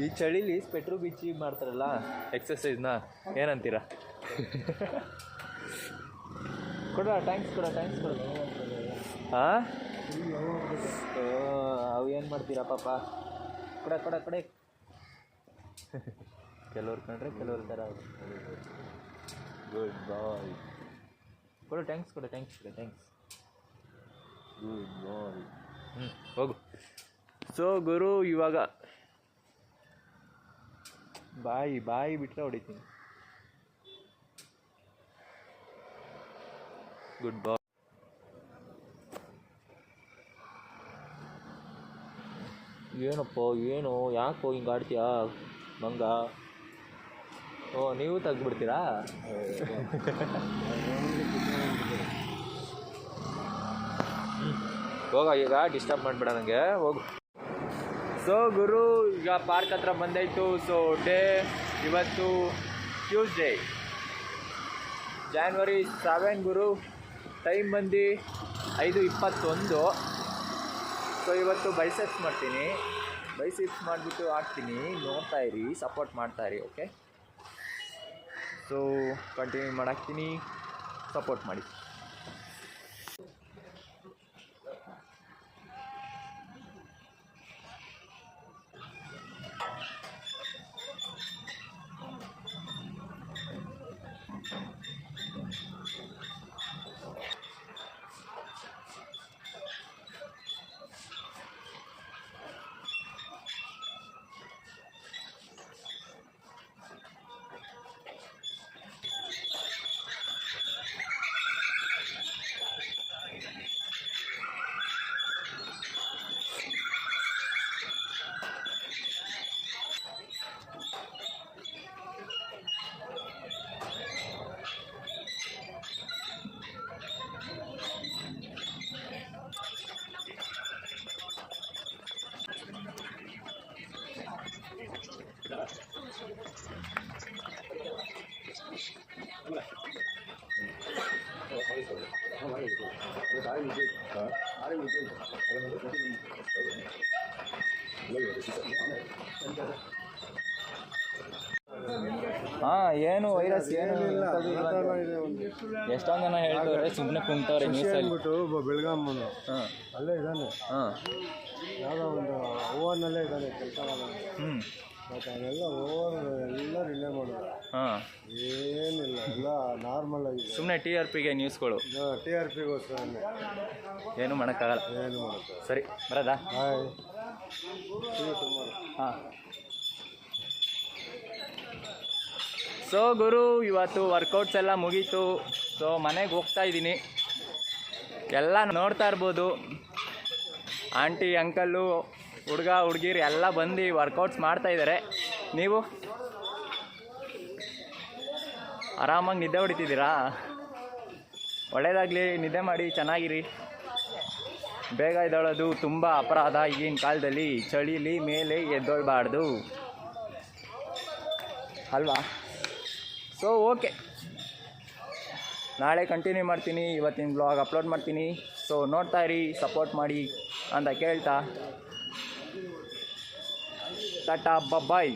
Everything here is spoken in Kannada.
ಈ ಚಳಿಲಿ ಸ್ವೆಟ್ರು ಬಿಚ್ಚಿ ಮಾಡ್ತಾರಲ್ಲ ಎಕ್ಸಸೈಸ್ನ, ಏನಂತೀರ? ಕೊಡ ಥ್ಯಾಂಕ್ಸ್ ಕೊಡ ಹಾಂ ಅವು ಏನು ಮಾಡ್ತೀರಾ ಪಾಪ? ಕೊಡೆ ಕೆಲವ್ರು ಕಂಡ್ರೆ ಕೆಲವ್ರ ಥರ. ಗುಡ್ ಬಾಯ್. ಕೊಡು ಥ್ಯಾಂಕ್ಸ್ ಗುಡ್ ಬಾಯ್. ಹೋಗು. ಸೊ ಗುರು, ಇವಾಗ ಬಾಯಿ ಬಿಟ್ಟರೆ ಹೊಡಿತೀನಿ. ಗುಡ್ ಬಾಯ್. ಏನಪ್ಪ ಏನು, ಯಾಕೋ ಹಿಂಗೆ ಆಡ್ತೀಯಾ ಮಂಗ? ಓ, ನೀವು ತೆಗ್ದುಬಿಡ್ತೀರಾ? ಹೋಗ, ಈಗ ಡಿಸ್ಟರ್ಬ್ ಮಾಡಿಬಿಡ ನನಗೆ, ಹೋಗು. ಸೊ ಗುರು, ಈಗ ಪಾರ್ಕ್ ಹತ್ರ ಬಂದಾಯಿತು. ಸೊ ಇವತ್ತು ಟ್ಯೂಸ್ಡೇ, January 7 ಗುರು. ಟೈಮ್ ಬಂದು 5:21. ಸೊ ಇವತ್ತು ಬೈಸೆಪ್ಸ್ ಮಾಡ್ತೀನಿ. ಬೈಸೆಪ್ಸ್ ಮಾಡಿಬಿಟ್ಟು ಆಡ್ತೀನಿ. ನೋಡ್ತಾ ಇರಿ, ಸಪೋರ್ಟ್ ಮಾಡ್ತಾ ಇರಿ. ಓಕೆ, ಸೊ ಕಂಟಿನ್ಯೂ ಮಾಡಾಕ್ತೀನಿ, ಸಪೋರ್ಟ್ ಮಾಡಿ. ಹಾಂ, ಏನು ವೈರಸ್ ಏನು ಎಷ್ಟೊಂದು ಜನ ಹೇಳ್ತವ್ರೆ, ಸುಮ್ಮನೆ ಕುಂತವ್ರೆ ನ್ಯೂಸಲ್ಲಿ. ಬೆಳಗಾಮನು ಅಲ್ಲೇ ಇದ್ದಾನೆ. ಹಾಂ, ಯಾವುದೋ ಒಂದು ಓವನ್ನಲ್ಲೇ ಇದ್ದಾನೆ ಕೆಲಸ ಮಾಡೋದು. ಬಟ್ ಅವನ್ನೆಲ್ಲ ಓವರ್ ಎಲ್ಲ ರಿಲೇ ಮಾಡೋದು. ಹಾಂ, ಏನಿಲ್ಲ, ಎಲ್ಲ ನಾರ್ಮಲ್ ಆಗಿದೆ. ಸುಮ್ಮನೆ TRPಗೆ ನ್ಯೂಸ್ಗಳು. TRPಗೋಸ್ಕರ ಏನು ಮಾಡೋಕ್ಕಾಗಲ್ಲ. ಏನು ಮಾಡೋದು. ಸರಿ, ಬರೋದಾ? ಹಾಯ್. ಹಾಂ. ಸೊ ಗುರು, ಇವತ್ತು ವರ್ಕೌಟ್ಸ್ ಎಲ್ಲ ಮುಗೀತು. ಸೊ ಮನೆಗೆ ಹೋಗ್ತಾ ಇದ್ದೀನಿ. ಎಲ್ಲ ನೋಡ್ತಾ ಇರ್ಬೋದು, ಆಂಟಿ ಅಂಕಲ್ಲು ಹುಡುಗ ಹುಡುಗಿರು ಎಲ್ಲ ಬಂದು ವರ್ಕೌಟ್ಸ್ ಮಾಡ್ತಾಯಿದ್ದಾರೆ. ನೀವು ಆರಾಮಾಗಿ ನಿದ್ದೆ ಹೊಡಿತಿದ್ದೀರಾ? ಒಳ್ಳೆಯದಾಗಲಿ, ನಿದ್ದೆ ಮಾಡಿ, ಚೆನ್ನಾಗಿರಿ. ಬೇಗ ಎದ್ದೇಳೋದು ತುಂಬ ಅಪರಾಧ ಈಗಿನ ಕಾಲದಲ್ಲಿ. ಚಳಿಲಿ ಮೇಲೆ ಎದ್ದೊಳ್ಬಾರ್ದು ಅಲ್ವಾ? ಸೊ ಓಕೆ, ನಾಳೆ ಕಂಟಿನ್ಯೂ ಮಾಡ್ತೀನಿ. ಇವತ್ತಿನ ಬ್ಲಾಗ್ ಅಪ್ಲೋಡ್ ಮಾಡ್ತೀನಿ. ಸೊ ನೋಡ್ತಾ ಇರಿ, ಸಪೋರ್ಟ್ ಮಾಡಿ ಅಂತ ಕೇಳ್ತಾ ಟಾಟಾ ಬಾಯ್.